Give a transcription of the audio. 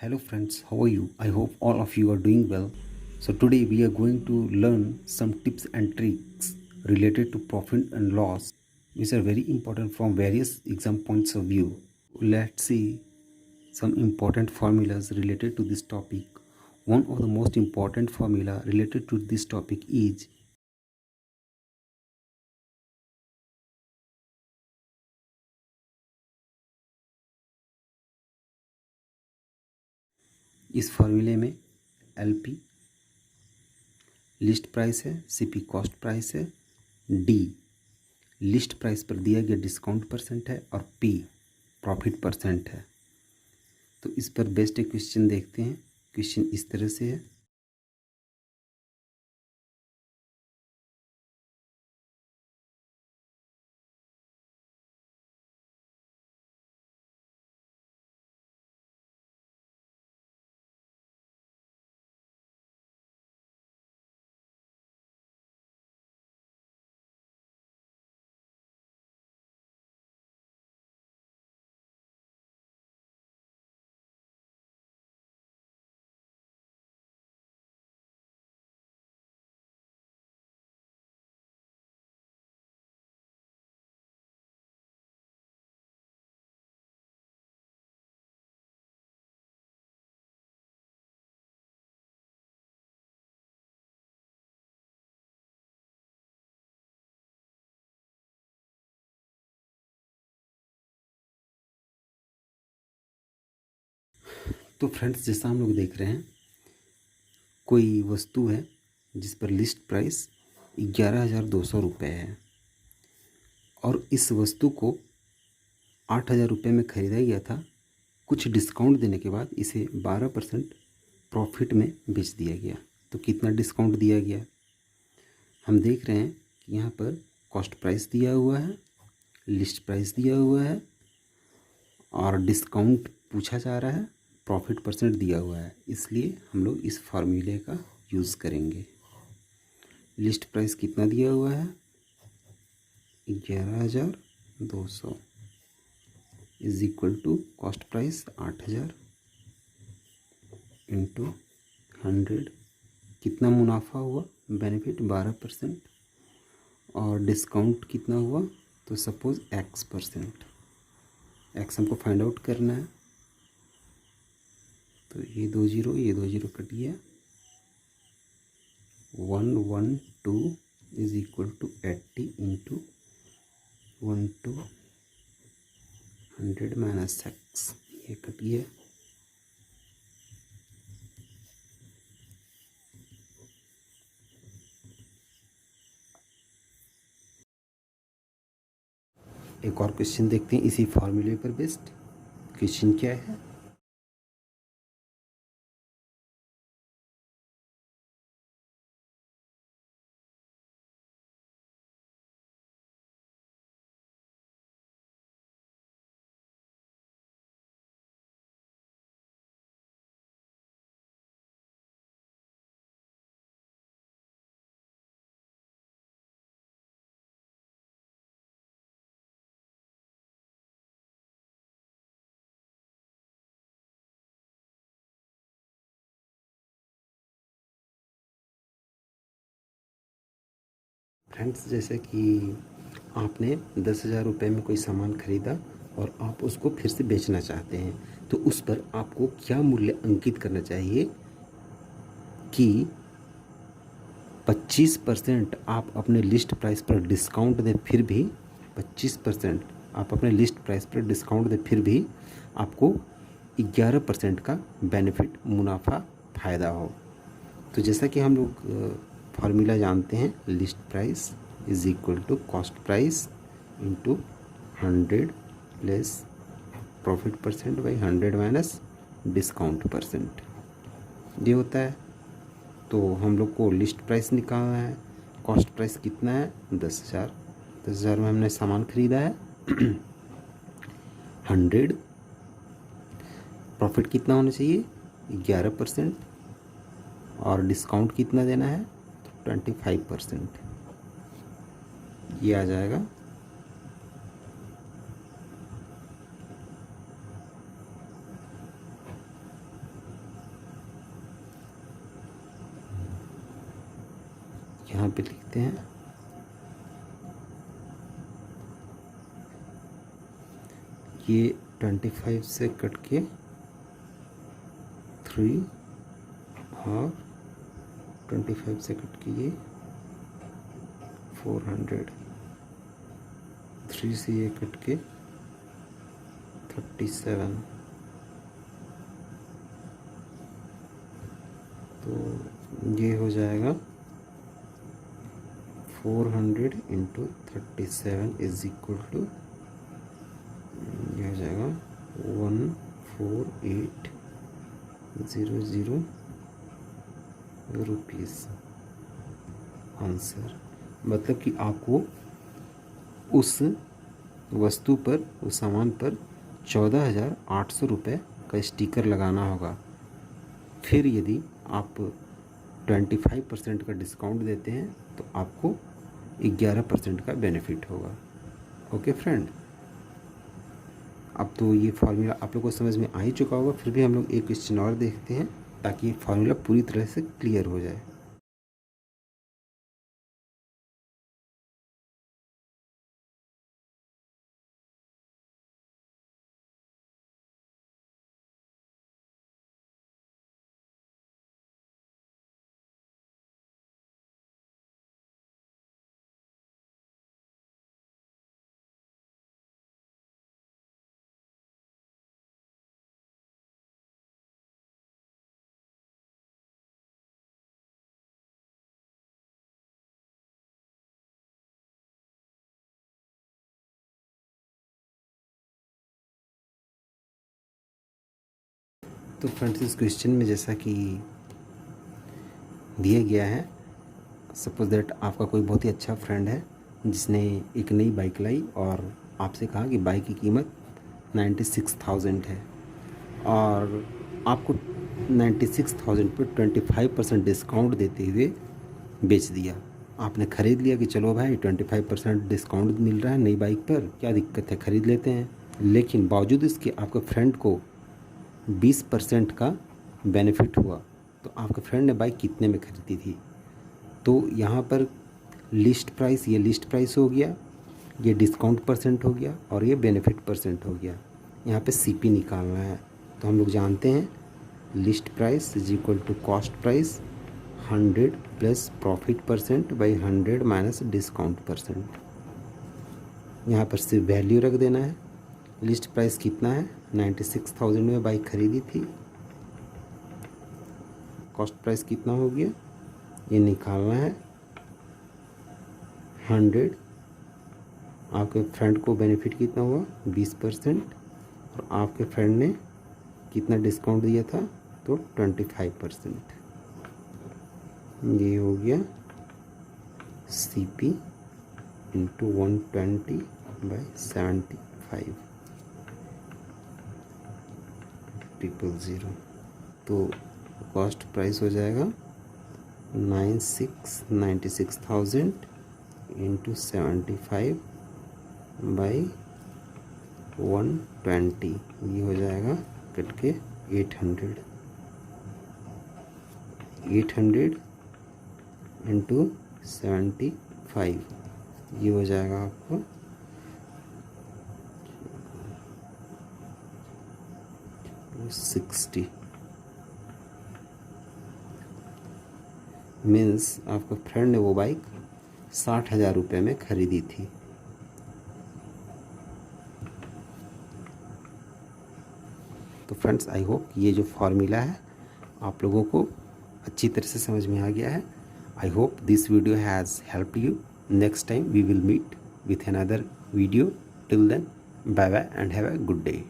Hello friends, how are you? I hope all of you are doing well. So today we are going to learn some tips and tricks related to profit and loss, which are very important from various exam points of view. Let's see some important formulas related to this topic. One of the most important formula related to this topic is इस फॉर्मूले में LP list price है, CP cost price है, D list price पर दिया गया discount percent है और पी प्रॉफिट परसेंट है। तो इस पर बेस्ड एक क्वेश्चन देखते हैं। क्वेश्चन इस तरह से है, तो फ्रेंड्स जैसा हम लोग देख रहे हैं, कोई वस्तु है जिस पर लिस्ट प्राइस 11,200 रुपये है और इस वस्तु को 8,000 रुपये में ख़रीदा गया था। कुछ डिस्काउंट देने के बाद इसे 12% प्रॉफिट में बेच दिया गया। तो कितना डिस्काउंट दिया गया? हम देख रहे हैं कि यहाँ पर कॉस्ट प्राइस दिया हुआ है, लिस्ट प्राइस दिया हुआ है और डिस्काउंट पूछा जा रहा है, प्रॉफिट परसेंट दिया हुआ है। इसलिए हम लोग इस फार्मूले का यूज़ करेंगे। लिस्ट प्राइस कितना दिया हुआ है? 11,200 is equal to cost price 8,000 into 100। कितना मुनाफा हुआ? बेनिफिट 12% और डिस्काउंट कितना हुआ? तो सपोज x%। एक्स हमको फाइंड आउट करना है। तो ये दो जीरो कट गया। 112 is equal to 80 into 100 minus X, ये कट गया। एक और क्वेश्चन देखते हैं इसी फॉर्मूले पर बेस्ड। क्वेश्चन क्या है? फ्रेंड्स जैसे कि आपने 10,000 रुपये में कोई सामान खरीदा और आप उसको फिर से बेचना चाहते हैं, तो उस पर आपको क्या मूल्य अंकित करना चाहिए कि 25% आप अपने लिस्ट प्राइस पर डिस्काउंट दें, फिर भी 25% आप अपने लिस्ट प्राइस पर डिस्काउंट दें, फिर भी आपको 11% का बेनिफिट मुनाफा फ़ायदा हो। तो जैसा कि हम लोग फार्मूला जानते हैं, list price is equal to cost price into 100 less profit percent by 100 minus discount percent, ये होता है। तो हम लोग को लिस्ट प्राइस निकालना है। कॉस्ट प्राइस कितना है? 10,000। 10,000 में हमने सामान खरीदा है। 100 प्रॉफिट कितना होना चाहिए? 11% और डिस्काउंट कितना देना है? तो 25%। ये आ जाएगा यहाँ पे लिखते हैं ये 25 से कट के 3 और 25 से कट के ये 400, 3 से ये कट के 37, तो ये हो जाएगा 400 इंटू 37 इज इक्वल टू, ये हो जाएगा 14800 रुपीज़ आंसर। मतलब कि आपको उस वस्तु पर, उस सामान पर 14,800 रुपये का स्टिकर लगाना होगा। फिर यदि आप 25% का डिस्काउंट देते हैं तो आपको 11% का बेनिफिट होगा। ओके फ्रेंड, अब तो ये फार्मूला आप लोगों को समझ में आ ही चुका होगा। फिर भी हम लोग एक क्वेश्चन और देखते हैं ताकि ये फार्मूला पूरी तरह से क्लियर हो जाए। तो फ्रेंड्स, इस क्वेश्चन में जैसा कि दिया गया है, सपोज दैट आपका कोई बहुत ही अच्छा फ्रेंड है जिसने एक नई बाइक लाई और आपसे कहा कि बाइक की कीमत 96,000 है और आपको 96,000 पर 25% डिस्काउंट देते हुए बेच दिया। आपने ख़रीद लिया कि चलो भाई 25% डिस्काउंट मिल रहा है नई बाइक पर, क्या दिक्कत है, ख़रीद लेते हैं। लेकिन बावजूद इसके आपके फ्रेंड को 20% का बेनिफिट हुआ। तो आपके फ्रेंड ने बाइक कितने में ख़रीदी थी? तो यहाँ पर लिस्ट प्राइस, ये लिस्ट प्राइस हो गया, ये डिस्काउंट परसेंट हो गया और ये बेनिफिट परसेंट हो गया। यहाँ पे सीपी निकालना है। तो हम लोग जानते हैं list price is equal to cost price 100 plus profit percent by 100 minus discount percent. यहाँ पर सिर्फ वैल्यू रख देना है। लिस्ट प्राइस कितना है? 96,000 में बाइक खरीदी थी। कॉस्ट प्राइस कितना हो गया ये निकालना है। 100, आपके फ्रेंड को बेनिफिट कितना हुआ? 20%, और आपके फ्रेंड ने कितना डिस्काउंट दिया था? तो 25%। ये हो गया CP इंटू 120/75 000। तो कॉस्ट प्राइस हो जाएगा 96,000 इंटू 75/120, ये हो जाएगा कट के 800 इंटू 75, ये हो जाएगा आपको 60। मीन्स आपका फ्रेंड ने वो बाइक 60,000 रुपये में ख़रीदी थी। तो फ्रेंड्स, आई होप ये जो फार्मूला है आप लोगों को अच्छी तरह से समझ में आ गया है। I hope this video has helped you. Next time we will meet with another video. Till then, bye bye and have a good day.